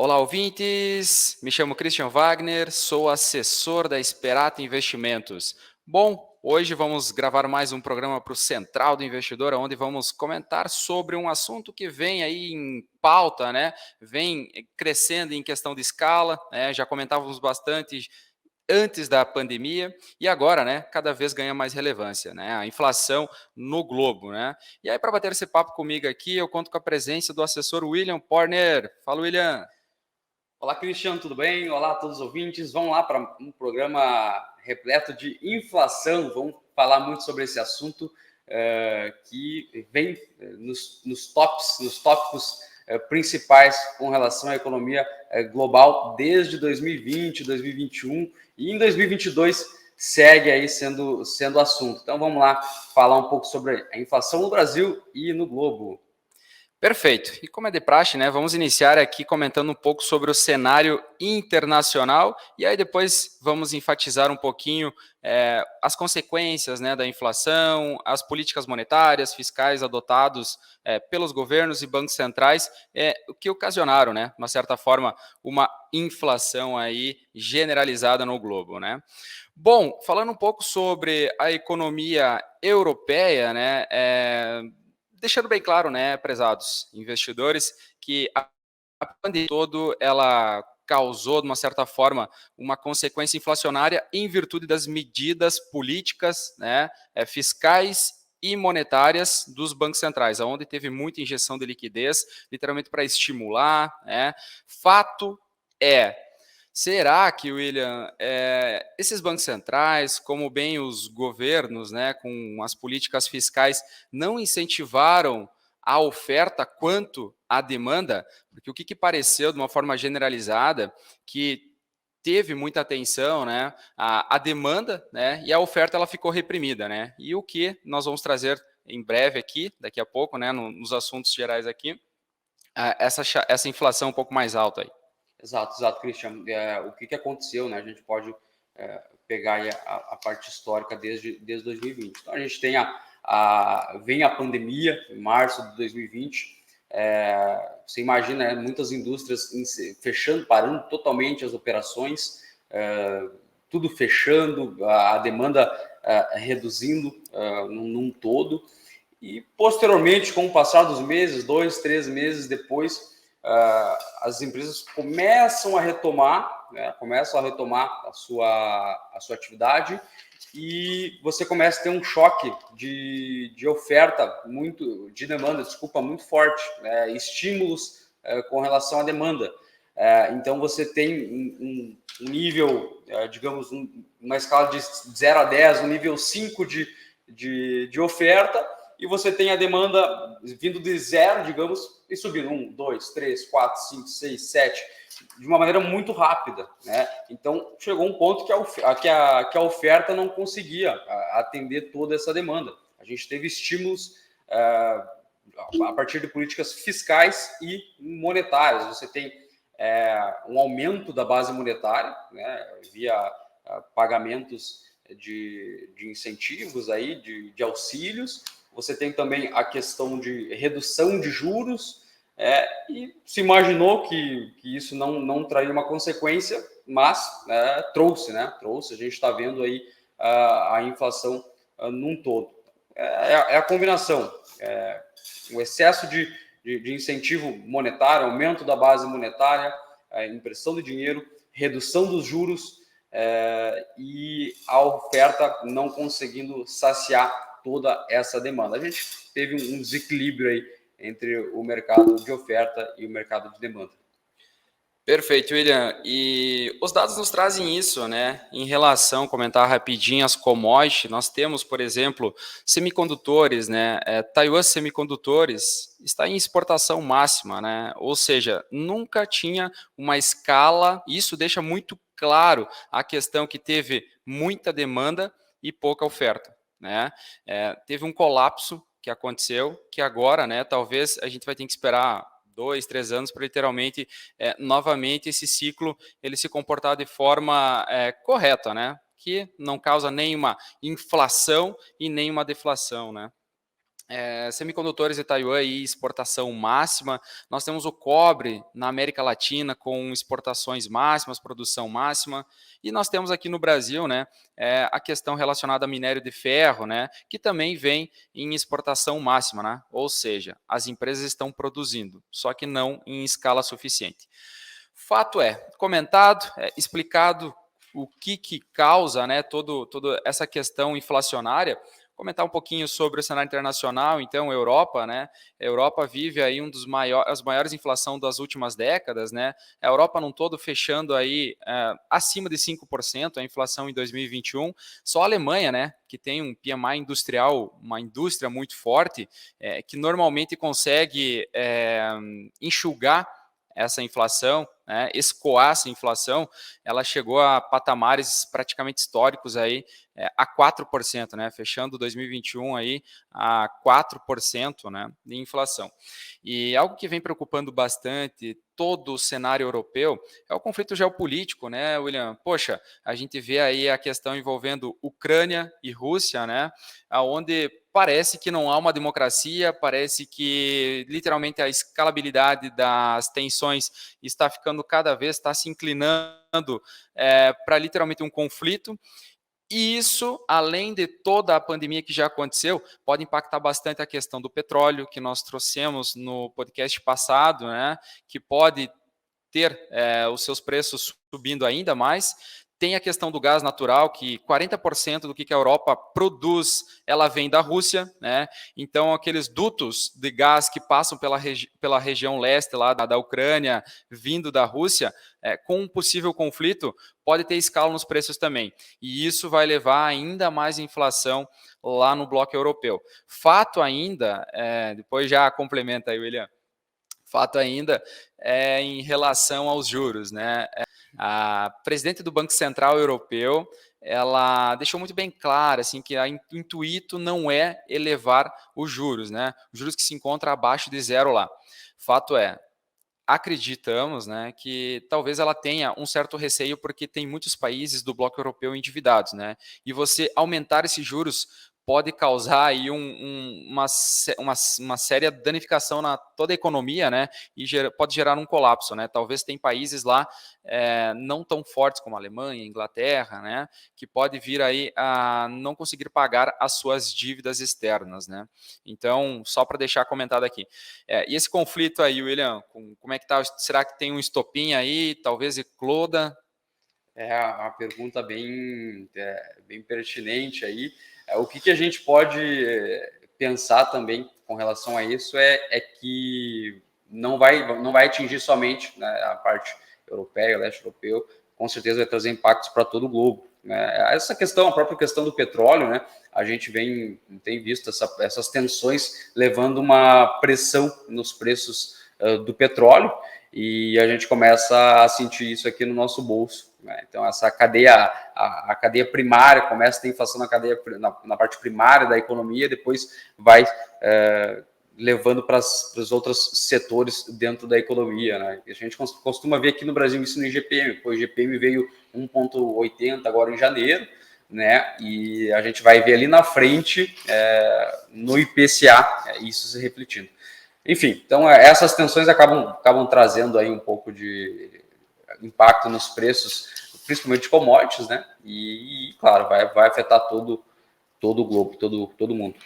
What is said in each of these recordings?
Olá, ouvintes! Me chamo Christian Wagner, sou assessor da Esperata Investimentos. Bom, hoje vamos gravar mais um programa para o Central do Investidor, onde vamos comentar sobre um assunto que vem aí em pauta, né? Vem crescendo em questão de escala, né? Já comentávamos bastante antes da pandemia e agora, né, cada vez ganha mais relevância, né, a inflação no globo, né. E aí, para bater esse papo comigo aqui, eu conto com a presença do assessor William Porner. Fala, William. Olá, Cristiano, tudo bem? Olá a todos os ouvintes. Vamos lá para um programa repleto de inflação. Vamos falar muito sobre esse assunto que vem nos tópicos principais com relação à economia global desde 2020, 2021 e em 2022 segue aí sendo assunto. Então vamos lá falar um pouco sobre a inflação no Brasil e no globo. Perfeito. E como é de praxe, né, vamos iniciar aqui comentando um pouco sobre o cenário internacional e aí depois vamos enfatizar um pouquinho as consequências, né, da inflação, as políticas monetárias, fiscais adotados pelos governos e bancos centrais, o que ocasionaram, né, de uma certa forma, uma inflação aí generalizada no globo, né. Bom, falando um pouco sobre a economia europeia, né, deixando bem claro, né, prezados investidores, que a pandemia todo ela causou, de uma certa forma, uma consequência inflacionária em virtude das medidas políticas, né, fiscais e monetárias dos bancos centrais, onde teve muita injeção de liquidez, literalmente para estimular, né. Fato é, será que, William, esses bancos centrais, como bem os governos, né, com as políticas fiscais, não incentivaram a oferta quanto à demanda? Porque o que pareceu, de uma forma generalizada, que teve muita atenção, né, a demanda, né, e a oferta ela ficou reprimida, né? E o que nós vamos trazer em breve aqui, daqui a pouco, né, nos assuntos gerais aqui, essa inflação um pouco mais alta aí. Exato, Christian. O que aconteceu, né? A gente pode pegar aí a parte histórica desde 2020. Então, a gente tem vem a pandemia, em março de 2020. Você imagina, né, muitas indústrias fechando, parando totalmente as operações, tudo fechando, a demanda reduzindo num todo. E, posteriormente, com o passar dos meses, 2, 3 meses depois, as empresas começam a retomar, né, a sua atividade e você começa a ter um choque de oferta, de demanda, muito forte, né, estímulos com relação à demanda. Então, você tem um nível, digamos, uma escala de 0 a 10, um nível 5 de oferta, e você tem a demanda vindo de 0, digamos, e subindo 1, 2, 3, 4, 5, 6, 7, de uma maneira muito rápida, né? Então, chegou um ponto que a oferta não conseguia atender toda essa demanda. A gente teve estímulos a partir de políticas fiscais e monetárias. Você tem um aumento da base monetária, né, via pagamentos de incentivos aí, de auxílios. Você tem também a questão de redução de juros, e se imaginou que isso não traria uma consequência, mas trouxe, né? Trouxe. A gente está vendo aí a inflação num todo. É a combinação. O excesso de incentivo monetário, aumento da base monetária, impressão de dinheiro, redução dos juros e a oferta não conseguindo saciar toda essa demanda. A gente teve um desequilíbrio aí entre o mercado de oferta e o mercado de demanda. Perfeito, William. E os dados nos trazem isso, né? Em relação, comentar rapidinho as commodities, nós temos, por exemplo, semicondutores, né? Taiwan Semicondutores está em exportação máxima, né? Ou seja, nunca tinha uma escala. Isso deixa muito claro a questão que teve muita demanda e pouca oferta, né? Teve um colapso que aconteceu, que agora, né? Talvez a gente vai ter que esperar 2, 3 anos para literalmente novamente esse ciclo ele se comportar de forma correta, né? Que não causa nenhuma inflação e nenhuma deflação, né? Semicondutores de Taiwan e exportação máxima. Nós temos o cobre na América Latina com exportações máximas, produção máxima. E nós temos aqui no Brasil, né, a questão relacionada a minério de ferro, né, que também vem em exportação máxima, né? Ou seja, as empresas estão produzindo, só que não em escala suficiente. Fato é, comentado, explicado o que causa, né, toda essa questão inflacionária. Comentar um pouquinho sobre o cenário internacional, então, Europa, né? A Europa vive aí as maiores inflação das últimas décadas, né? A Europa num todo fechando aí acima de 5% a inflação em 2021. Só a Alemanha, né, que tem um PMI industrial, uma indústria muito forte, que normalmente consegue enxugar essa inflação, né, escoar essa inflação, ela chegou a patamares praticamente históricos aí, a 4%, né, fechando 2021 aí a 4%, né, de inflação. E algo que vem preocupando bastante todo o cenário europeu é o conflito geopolítico, né, William? Poxa, a gente vê aí a questão envolvendo Ucrânia e Rússia, né, aonde parece que não há uma democracia, parece que literalmente a escalabilidade das tensões está ficando cada vez, está se inclinando para literalmente um conflito. E isso, além de toda a pandemia que já aconteceu, pode impactar bastante a questão do petróleo, que nós trouxemos no podcast passado, né, que pode ter os seus preços subindo ainda mais. Tem a questão do gás natural, que 40% do que a Europa produz, ela vem da Rússia, né? Então, aqueles dutos de gás que passam pela região leste lá da Ucrânia, vindo da Rússia, com um possível conflito, pode ter escala nos preços também. E isso vai levar ainda mais inflação lá no bloco europeu. Fato ainda, depois já complementa aí, William, fato ainda é em relação aos juros, né? A presidente do Banco Central Europeu, ela deixou muito bem claro assim que o intuito não é elevar os juros, né? Os juros que se encontram abaixo de zero lá. Fato é, acreditamos, né, que talvez ela tenha um certo receio porque tem muitos países do bloco europeu endividados, né? E você aumentar esses juros pode causar aí uma séria danificação na toda a economia, né? E pode gerar um colapso, né? Talvez tem países lá não tão fortes como a Alemanha, Inglaterra, né? Que pode vir aí a não conseguir pagar as suas dívidas externas, né? Então, só para deixar comentado aqui. E esse conflito aí, William, como é que tá? Será que tem um estopim aí? Talvez ecloda? É uma pergunta bem pertinente aí. O que a gente pode pensar também com relação a isso é que não vai atingir somente, né, a parte europeia, o leste europeu, com certeza vai trazer impactos para todo o globo, né? Essa questão, a própria questão do petróleo, né, a gente tem visto essas tensões levando uma pressão nos preços do petróleo, e a gente começa a sentir isso aqui no nosso bolso, né? Então, essa cadeia, a cadeia primária, começa a ter inflação na parte primária da economia, depois vai levando para os outros setores dentro da economia, né? A gente costuma ver aqui no Brasil isso no IGPM, o IGPM veio 1,80 agora em janeiro, né? E a gente vai ver ali na frente, no IPCA, isso se refletindo. Enfim, então essas tensões acabam trazendo aí um pouco de impacto nos preços, principalmente de commodities, né? E claro, vai afetar todo o globo, todo mundo.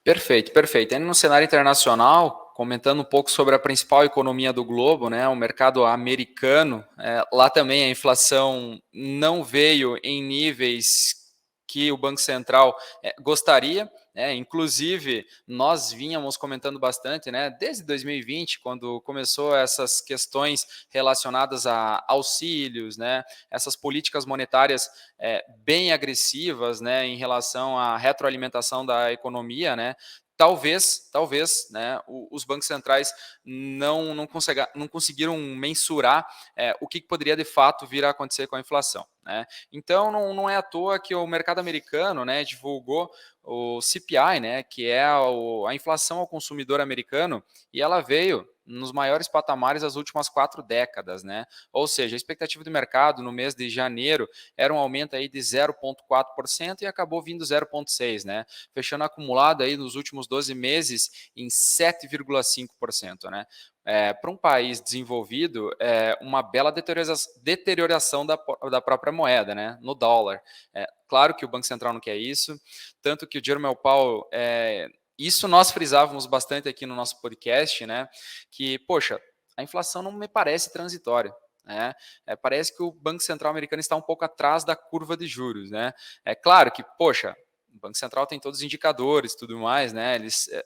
Perfeito, perfeito. E no cenário internacional, comentando um pouco sobre a principal economia do globo, né, o mercado americano, lá também a inflação não veio em níveis que o Banco Central gostaria. Inclusive, nós vínhamos comentando bastante, né, desde 2020, quando começou essas questões relacionadas a auxílios, né, essas políticas monetárias bem agressivas, né, em relação à retroalimentação da economia, né. Talvez, né, os bancos centrais não conseguiram mensurar o que poderia de fato vir a acontecer com a inflação. né? Então, não é à toa que o mercado americano, né, divulgou o CPI, né, que é a inflação ao consumidor americano, e ela veio nos maiores patamares das últimas 4 décadas, né? Ou seja, a expectativa do mercado no mês de janeiro era um aumento aí de 0,4% e acabou vindo 0,6%, né? Fechando acumulado aí nos últimos 12 meses em 7,5%, né? Para um país desenvolvido, é uma bela deterioração da própria moeda, né, no dólar. Claro que o Banco Central não quer isso, tanto que o Jerome Powell, isso nós frisávamos bastante aqui no nosso podcast, né, que, poxa, a inflação não me parece transitória. Né? Parece que o Banco Central americano está um pouco atrás da curva de juros. Né? É claro que, poxa, o Banco Central tem todos os indicadores, tudo mais, né?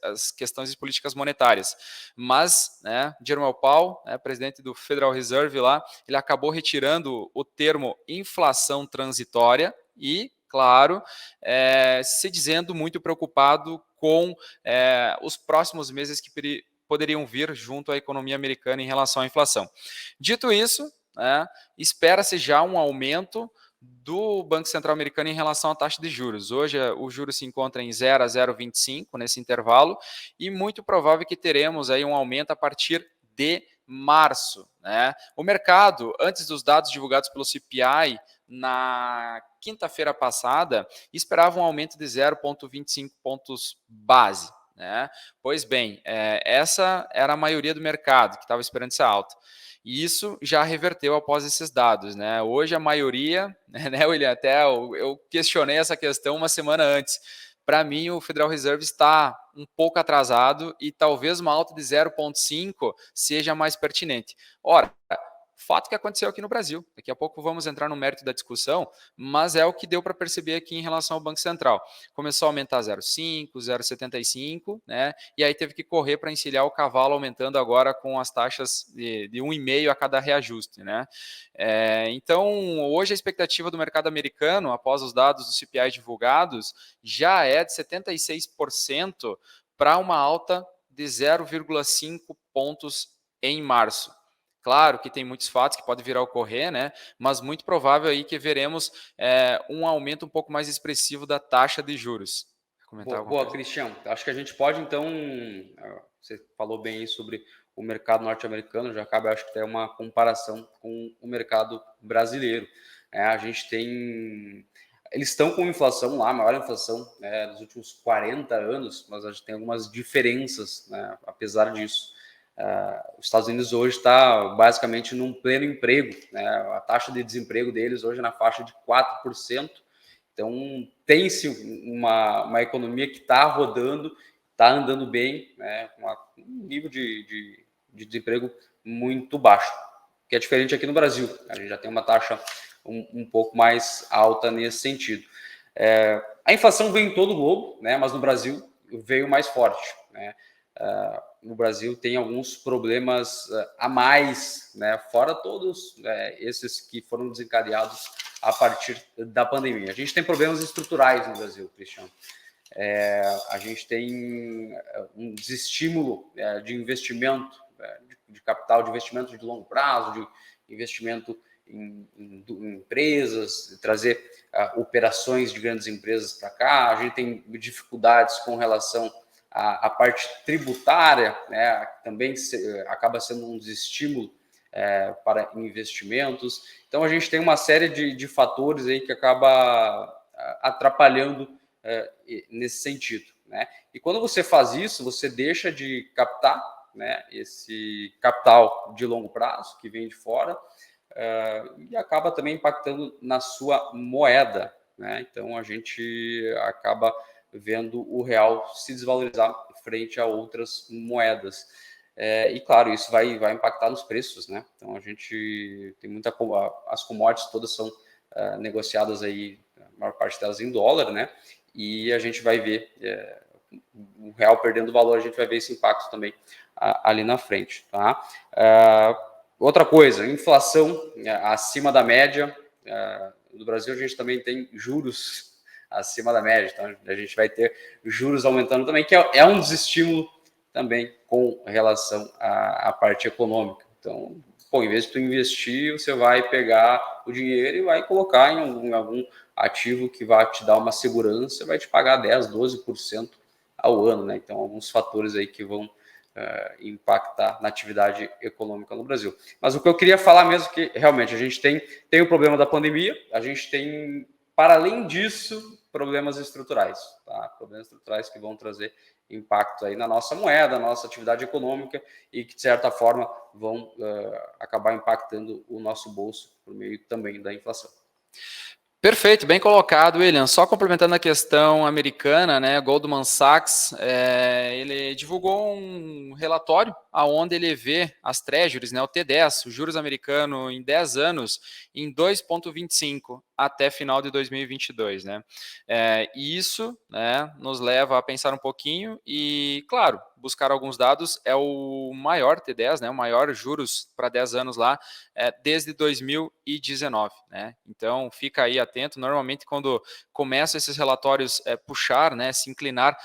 As questões de políticas monetárias. Mas, né, Jerome Powell, né, presidente do Federal Reserve lá, ele acabou retirando o termo inflação transitória e, claro, se dizendo muito preocupado com os próximos meses que poderiam vir junto à economia americana em relação à inflação. Dito isso, né, espera-se já um aumento do Banco Central americano em relação à taxa de juros. Hoje o juro se encontra em 0 a 0,25 nesse intervalo e muito provável que teremos aí um aumento a partir de março. Né? O mercado, antes dos dados divulgados pelo CPI na quinta-feira passada, esperava um aumento de 0,25 pontos base. Né? Pois bem, essa era a maioria do mercado que estava esperando essa alta. E isso já reverteu após esses dados. Né? Hoje a maioria, né, William, até eu questionei essa questão uma semana antes. Para mim, o Federal Reserve está um pouco atrasado e talvez uma alta de 0,5 seja mais pertinente. Ora, fato que aconteceu aqui no Brasil. Daqui a pouco vamos entrar no mérito da discussão, mas é o que deu para perceber aqui em relação ao Banco Central. Começou a aumentar 0,5, 0,75, né? E aí teve que correr para encilhar o cavalo, aumentando agora com as taxas de 1,5 a cada reajuste, né? Então, hoje a expectativa do mercado americano, após os dados do CPI divulgados, já é de 76% para uma alta de 0,5 pontos em março. Claro que tem muitos fatos que podem vir a ocorrer, né? Mas muito provável aí que veremos um aumento um pouco mais expressivo da taxa de juros. Quer comentar alguma Boa, coisa? Cristian. Acho que a gente pode, então, você falou bem aí sobre o mercado norte-americano, já cabe, acho que ter uma comparação com o mercado brasileiro. A gente tem... Eles estão com inflação lá, a maior inflação dos últimos 40 anos, mas a gente tem algumas diferenças, né, apesar disso. Os Estados Unidos hoje está basicamente num pleno emprego, né, a taxa de desemprego deles hoje é na faixa de 4%. Então, tem-se uma economia que está rodando, está andando bem, né, com um nível de desemprego muito baixo, que é diferente aqui no Brasil. A gente já tem uma taxa um pouco mais alta nesse sentido. A inflação veio em todo o globo, né, mas no Brasil veio mais forte. Né? No Brasil tem alguns problemas a mais, né, fora todos esses que foram desencadeados a partir da pandemia. A gente tem problemas estruturais no Brasil, Cristiano. A gente tem um desestímulo de investimento, de capital, de investimento de longo prazo, de investimento em empresas, trazer operações de grandes empresas para cá. A gente tem dificuldades com relação à parte tributária, né, que também acaba sendo um desestímulo para investimentos. Então, a gente tem uma série de fatores aí que acaba atrapalhando nesse sentido. Né? E quando você faz isso, você deixa de captar, né, esse capital de longo prazo que vem de fora e acaba também impactando na sua moeda. Né? Então, a gente acaba vendo o real se desvalorizar frente a outras moedas. E claro, isso vai impactar nos preços, né? Então a gente tem muita... As commodities todas são negociadas aí, a maior parte delas em dólar, né? E a gente vai ver o real perdendo valor, a gente vai ver esse impacto também ali na frente, tá? Outra coisa, inflação acima da média. No Brasil a gente também tem juros acima da média, então a gente vai ter juros aumentando também, que é um desestímulo também com relação à parte econômica. Então, pô, em vez de tu investir, você vai pegar o dinheiro e vai colocar em algum ativo que vai te dar uma segurança, vai te pagar 10, 12% ao ano, né? Então, alguns fatores aí que vão impactar na atividade econômica no Brasil. Mas o que eu queria falar mesmo é que, realmente, a gente tem o problema da pandemia, a gente tem, para além disso, problemas estruturais, tá? Problemas estruturais que vão trazer impacto aí na nossa moeda, na nossa atividade econômica e que, de certa forma, vão acabar impactando o nosso bolso por meio também da inflação. Perfeito, bem colocado, William. Só complementando a questão americana, né, Goldman Sachs, ele divulgou um relatório aonde ele vê as treasuries, né, o T10, o juros americano em 10 anos, em 2,25 até final de 2022, né? E isso, né, nos leva a pensar um pouquinho e, claro, buscar alguns dados. É o maior T10, né, o maior juros para 10 anos lá, desde 2019, né? Então fica aí atento. Normalmente quando começam esses relatórios puxar, né, se inclinar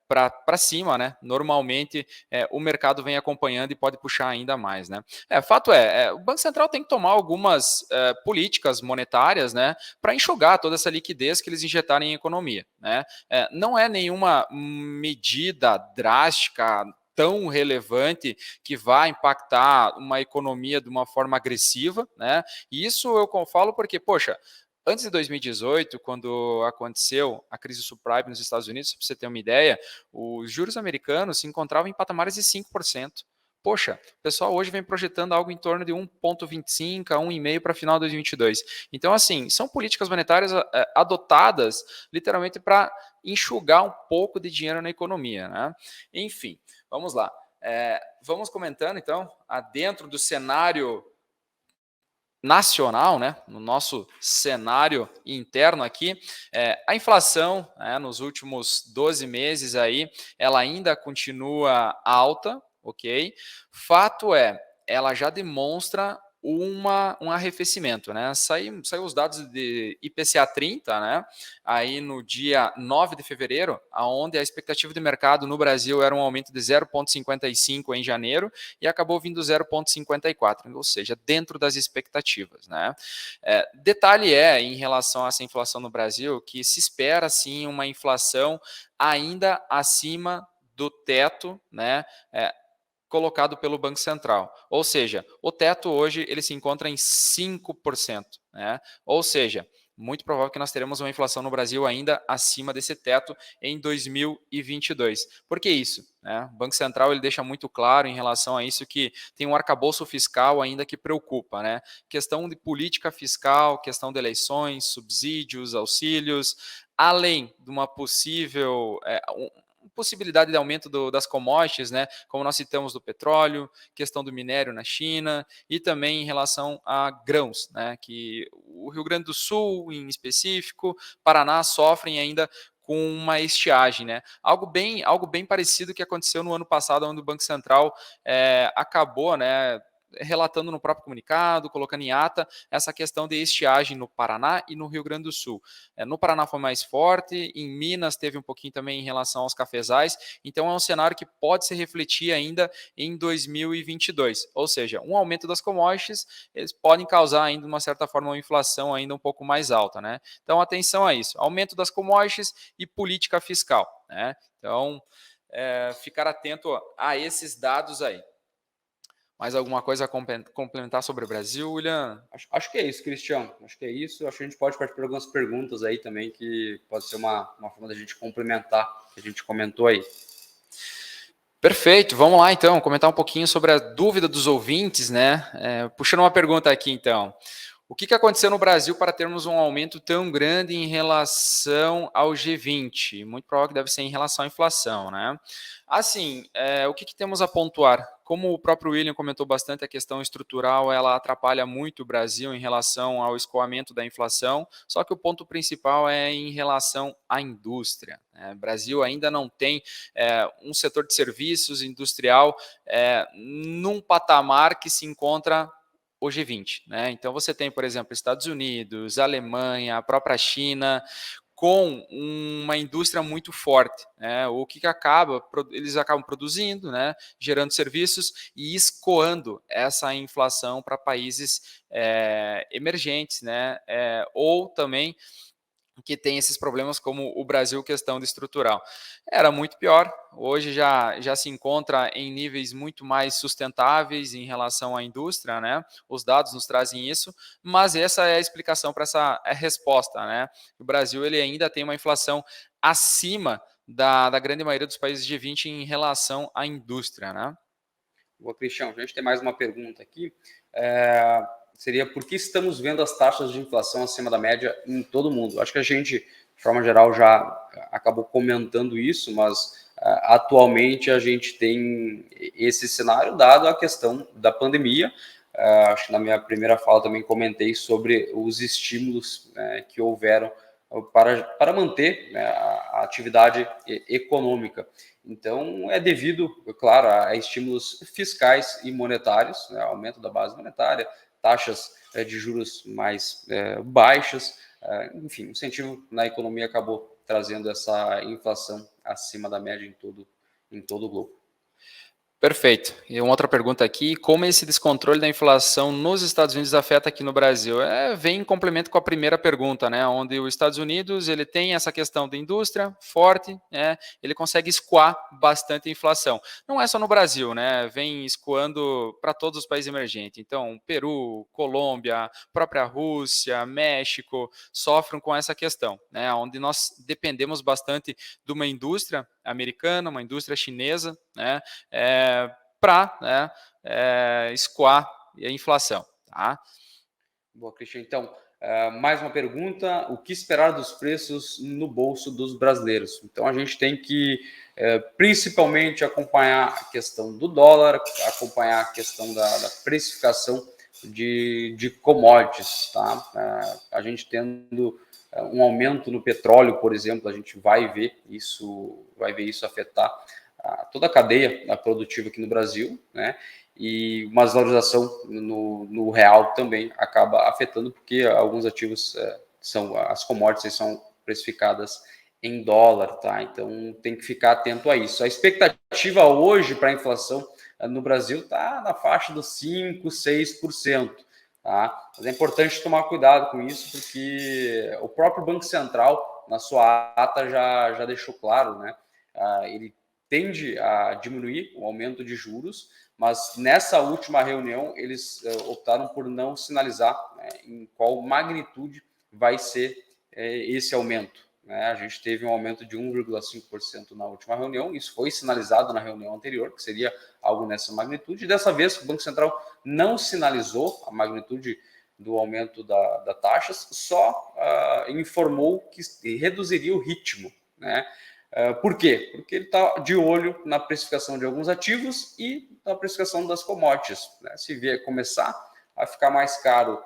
para cima, né? Normalmente o mercado vem acompanhando e pode puxar ainda mais, né? Fato o Banco Central tem que tomar algumas políticas monetárias, né, para enxugar toda essa liquidez que eles injetarem em economia, né? Não é nenhuma medida drástica tão relevante que vai impactar uma economia de uma forma agressiva, né? E isso eu falo porque, poxa, antes de 2018, quando aconteceu a crise subprime nos Estados Unidos, para você ter uma ideia, os juros americanos se encontravam em patamares de 5%. Poxa, o pessoal hoje vem projetando algo em torno de 1,25 a 1,5 para final de 2022. Então, assim, são políticas monetárias adotadas literalmente para enxugar um pouco de dinheiro na economia, né? Enfim, vamos lá. Vamos comentando, então, dentro do cenário nacional, né, no nosso cenário interno aqui, a inflação, nos últimos 12 meses aí, ela ainda continua alta, ok? Fato ela já demonstra um arrefecimento, né? Saiu os dados de IPCA 30, né? Aí no dia 9 de fevereiro, aonde a expectativa de mercado no Brasil era um aumento de 0,55 em janeiro e acabou vindo 0,54, ou seja, dentro das expectativas, né? Detalhe em relação a essa inflação no Brasil, que se espera sim uma inflação ainda acima do teto, né? Colocado pelo Banco Central. Ou seja, o teto hoje ele se encontra em 5%, né? Ou seja, muito provável que nós teremos uma inflação no Brasil ainda acima desse teto em 2022. Por que isso? O Banco Central ele deixa muito claro em relação a isso que tem um arcabouço fiscal ainda que preocupa, né? Questão de política fiscal, questão de eleições, subsídios, auxílios, além de uma possibilidade de aumento das commodities, né, como nós citamos do petróleo, questão do minério na China e também em relação a grãos, né, que o Rio Grande do Sul, em específico, Paraná sofrem ainda com uma estiagem, né? Algo bem parecido que aconteceu no ano passado, onde o Banco Central acabou, né, relatando no próprio comunicado, colocando em ata essa questão de estiagem no Paraná e no Rio Grande do Sul. No Paraná foi mais forte, em Minas teve um pouquinho também em relação aos cafezais, então é um cenário que pode se refletir ainda em 2022, ou seja, um aumento das commodities, eles podem causar ainda, de uma certa forma, uma inflação ainda um pouco mais alta, né? Então, atenção a isso, aumento das commodities e política fiscal, né? Então, ficar atento a esses dados aí. Mais alguma coisa a complementar sobre o Brasil, William? Acho que é isso, Cristiano. Acho que é isso. Acho que a gente pode partir para algumas perguntas aí também, que pode ser uma forma da gente complementar o que a gente comentou aí. Perfeito, vamos lá então, comentar um pouquinho sobre a dúvida dos ouvintes, né? Puxando uma pergunta aqui então. O que aconteceu no Brasil para termos um aumento tão grande em relação ao G20? Muito provável que deve ser em relação à inflação, né? Assim, o que temos a pontuar? Como o próprio William comentou bastante, a questão estrutural ela atrapalha muito o Brasil em relação ao escoamento da inflação, só que o ponto principal é em relação à indústria, né? O Brasil ainda não tem um setor de serviços industrial num patamar que se encontra o G20, né? Então você tem, por exemplo, Estados Unidos, Alemanha, a própria China, com uma indústria muito forte, né? O que acaba, eles acabam produzindo, né? Gerando serviços e escoando essa inflação para países emergentes, né? Ou também que tem esses problemas como o Brasil, questão de estrutural. Era muito pior, hoje já se encontra em níveis muito mais sustentáveis em relação à indústria, né? Os dados nos trazem isso, mas essa é a explicação para essa resposta, né? O Brasil ele ainda tem uma inflação acima da grande maioria dos países G20 em relação à indústria, né? Boa, Cristiano, a gente tem mais uma pergunta aqui. Seria por que estamos vendo as taxas de inflação acima da média em todo o mundo? Acho que a gente, de forma geral, já acabou comentando isso, mas atualmente a gente tem esse cenário dado a questão da pandemia. Acho que na minha primeira fala também comentei sobre os estímulos que houveram para manter, né, a atividade econômica. Então, é devido, claro, a estímulos fiscais e monetários, né, aumento da base monetária, taxas de juros mais baixas, enfim, o incentivo na economia acabou trazendo essa inflação acima da média em todo o globo. Perfeito. E uma outra pergunta aqui, como esse descontrole da inflação nos Estados Unidos afeta aqui no Brasil? Vem em complemento com a primeira pergunta, né? Onde os Estados Unidos ele tem essa questão da indústria forte, né? Ele consegue escoar bastante a inflação. Não é só no Brasil, né? Vem escoando para todos os países emergentes. Então, Peru, Colômbia, própria Rússia, México sofrem com essa questão, né? Onde nós dependemos bastante de uma indústria americana, uma indústria chinesa, né? Para escoar a inflação. Tá? Boa, Cristian. Então, mais uma pergunta: o que esperar dos preços no bolso dos brasileiros? Então, a gente tem que principalmente acompanhar a questão do dólar, acompanhar a questão da precificação de commodities. Tá? A gente tendo um aumento no petróleo, por exemplo, a gente vai ver isso afetar toda a cadeia produtiva aqui no Brasil, né? E uma desvalorização no real também acaba afetando, porque alguns ativos as commodities são precificadas em dólar, tá? Então tem que ficar atento a isso. A expectativa hoje para a inflação no Brasil está na faixa dos 5%, 6%. Tá? Mas é importante tomar cuidado com isso, porque o próprio Banco Central, na sua ata, já deixou claro, né? Ele tende a diminuir o aumento de juros, mas nessa última reunião eles optaram por não sinalizar, né, em qual magnitude vai ser esse aumento. Né? A gente teve um aumento de 1,5% na última reunião, isso foi sinalizado na reunião anterior, que seria algo nessa magnitude, e dessa vez o Banco Central não sinalizou a magnitude do aumento da taxas, só informou que reduziria o ritmo, né? Por quê? Porque ele está de olho na precificação de alguns ativos e na precificação das commodities. Né? Se vier começar a ficar mais caro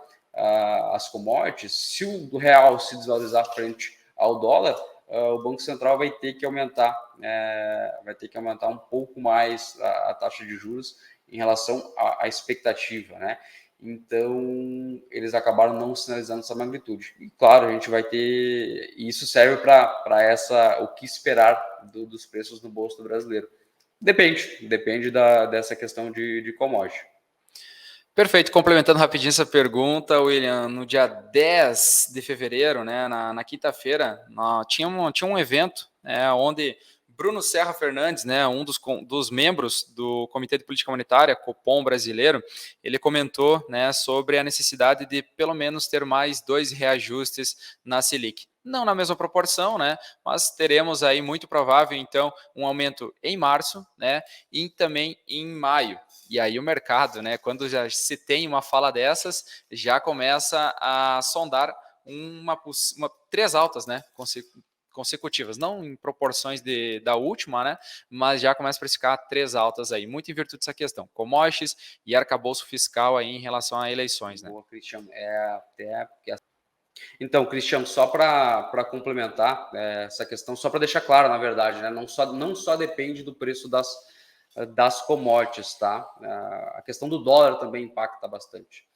as commodities, se o real se desvalorizar frente ao dólar, o Banco Central vai ter que aumentar um pouco mais a taxa de juros em relação à expectativa, né? Então, eles acabaram não sinalizando essa magnitude. E, claro, a gente vai ter... Isso serve para o que esperar dos preços no bolso do brasileiro. Depende dessa questão de commodity. Perfeito. Complementando rapidinho essa pergunta, William, no dia 10 de fevereiro, né, na quinta-feira, tinha um evento onde Bruno Serra Fernandes, né, um dos membros do Comitê de Política Monetária, Copom brasileiro, ele comentou, né, sobre a necessidade de pelo menos ter mais 2 reajustes na Selic. Não na mesma proporção, né, mas teremos aí muito provável, então, um aumento em março, né, e também em maio. E aí o mercado, né, quando já se tem uma fala dessas, já começa a sondar 3 altas, né, consecutivas, não em proporções da última, né, mas já começa a precificar 3 altas aí, muito em virtude dessa questão, commodities e arcabouço fiscal aí em relação a eleições, né. Boa, Cristiano. Então, Cristiano, só para complementar essa questão, só para deixar claro, na verdade, né, não só depende do preço das commodities, tá? A questão do dólar também impacta bastante.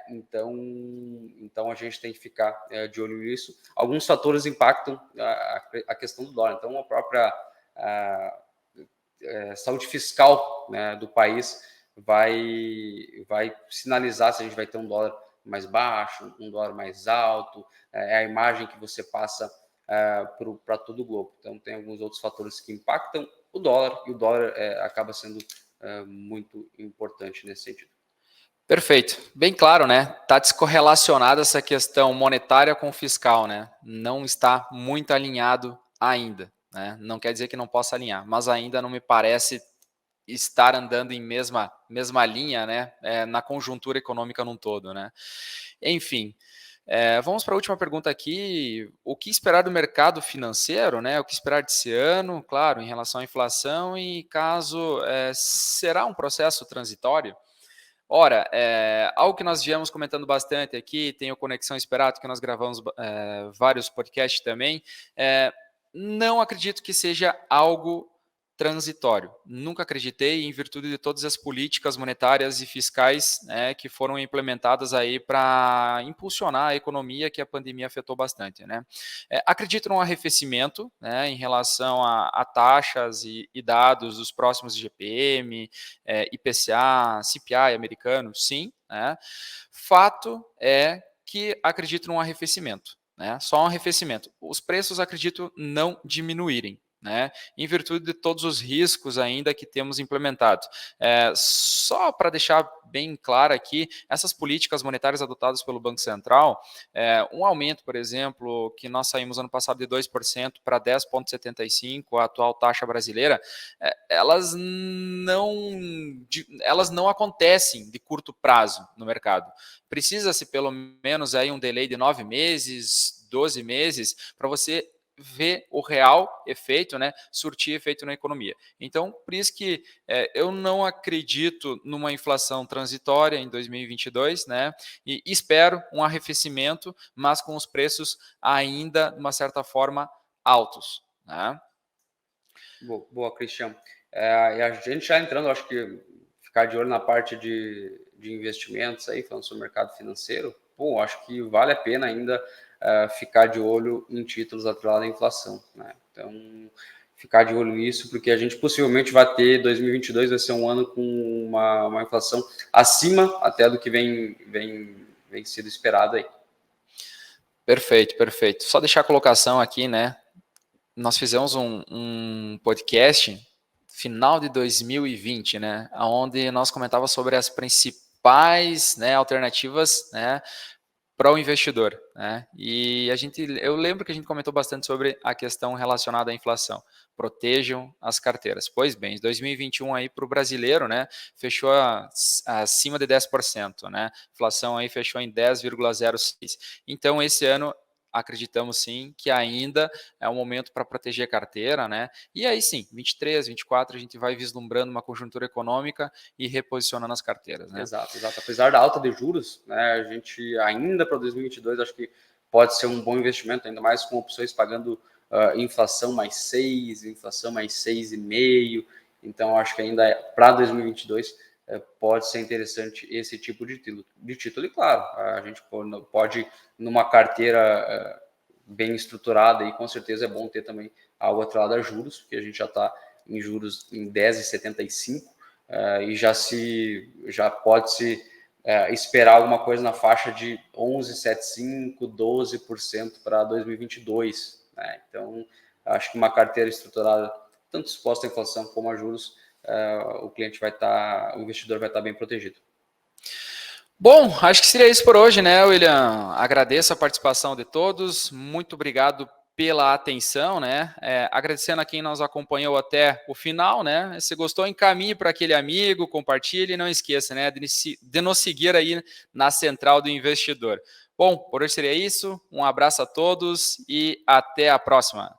Então a gente tem que ficar de olho nisso. Alguns fatores impactam a questão do dólar. Então, a própria saúde fiscal, né, do país vai sinalizar se a gente vai ter um dólar mais baixo, um dólar mais alto, é a imagem que você passa para todo o globo. Então, tem alguns outros fatores que impactam o dólar, e o dólar acaba sendo muito importante nesse sentido. Perfeito. Bem claro, né? Está descorrelacionada essa questão monetária com fiscal, né? Não está muito alinhado ainda, né? Não quer dizer que não possa alinhar, mas ainda não me parece estar andando em mesma linha, né? Na conjuntura econômica num todo, né? Enfim, vamos para a última pergunta aqui. O que esperar do mercado financeiro, né? O que esperar desse ano, claro, em relação à inflação e caso será um processo transitório? Ora, algo que nós viemos comentando bastante aqui, tem o Conexão Esperato, que nós gravamos vários podcasts também, não acredito que seja algo transitório. Nunca acreditei, em virtude de todas as políticas monetárias e fiscais, né, que foram implementadas aí para impulsionar a economia, que a pandemia afetou bastante, né? Acredito num arrefecimento, né, em relação a taxas e dados dos próximos IGPM, IPCA, CPI americano, sim, né? Fato é que acredito num arrefecimento, né? Só um arrefecimento. Os preços acredito não diminuírem, né, em virtude de todos os riscos ainda que temos implementado. Só para deixar bem claro aqui, essas políticas monetárias adotadas pelo Banco Central, um aumento, por exemplo, que nós saímos ano passado de 2% para 10,75%, a atual taxa brasileira, elas não acontecem de curto prazo no mercado. Precisa-se pelo menos aí um delay de 9 meses, 12 meses, para você ver o real efeito, né, surtir efeito na economia. Então, por isso que eu não acredito numa inflação transitória em 2022, né, e espero um arrefecimento, mas com os preços ainda, de uma certa forma, altos, né? Boa, Cristian. E a gente já entrando, acho que ficar de olho na parte de investimentos aí, falando sobre o mercado financeiro, acho que vale a pena ainda ficar de olho em títulos atrelados à inflação, né? Então, ficar de olho nisso, porque a gente possivelmente vai ter 2022, vai ser um ano com uma inflação acima até do que vem sido esperado aí. Perfeito, perfeito. Só deixar a colocação aqui, né? Nós fizemos um podcast final de 2020, né, onde nós comentávamos sobre as principais, né, alternativas, né, para o investidor, né? E eu lembro que a gente comentou bastante sobre a questão relacionada à inflação. Protejam as carteiras. Pois bem, 2021 aí para o brasileiro, né, fechou acima de 10%, né? Inflação aí fechou em 10,06. Então esse ano acreditamos sim que ainda é um momento para proteger a carteira, né? E aí sim, 23, 24 a gente vai vislumbrando uma conjuntura econômica e reposicionando as carteiras, né? Exato. Apesar da alta de juros, né, a gente ainda para 2022 acho que pode ser um bom investimento, ainda mais com opções pagando inflação mais 6, inflação mais 6,5. Então acho que ainda para 2022 pode ser interessante esse tipo de título. E claro, a gente pode numa carteira bem estruturada, e com certeza é bom ter também algo atrelado a juros, porque a gente já está em juros em 10,75, e já pode-se esperar alguma coisa na faixa de 11,75%, 12% para 2022. Né? Então, acho que uma carteira estruturada, tanto exposta à inflação como a juros, o investidor vai estar bem protegido. Bom, acho que seria isso por hoje, né, William? Agradeço a participação de todos, muito obrigado pela atenção, né? Agradecendo a quem nos acompanhou até o final, né? Se gostou, encaminhe para aquele amigo, compartilhe e não esqueça, né, de nos seguir aí na Central do Investidor. Bom, por hoje seria isso. Um abraço a todos e até a próxima.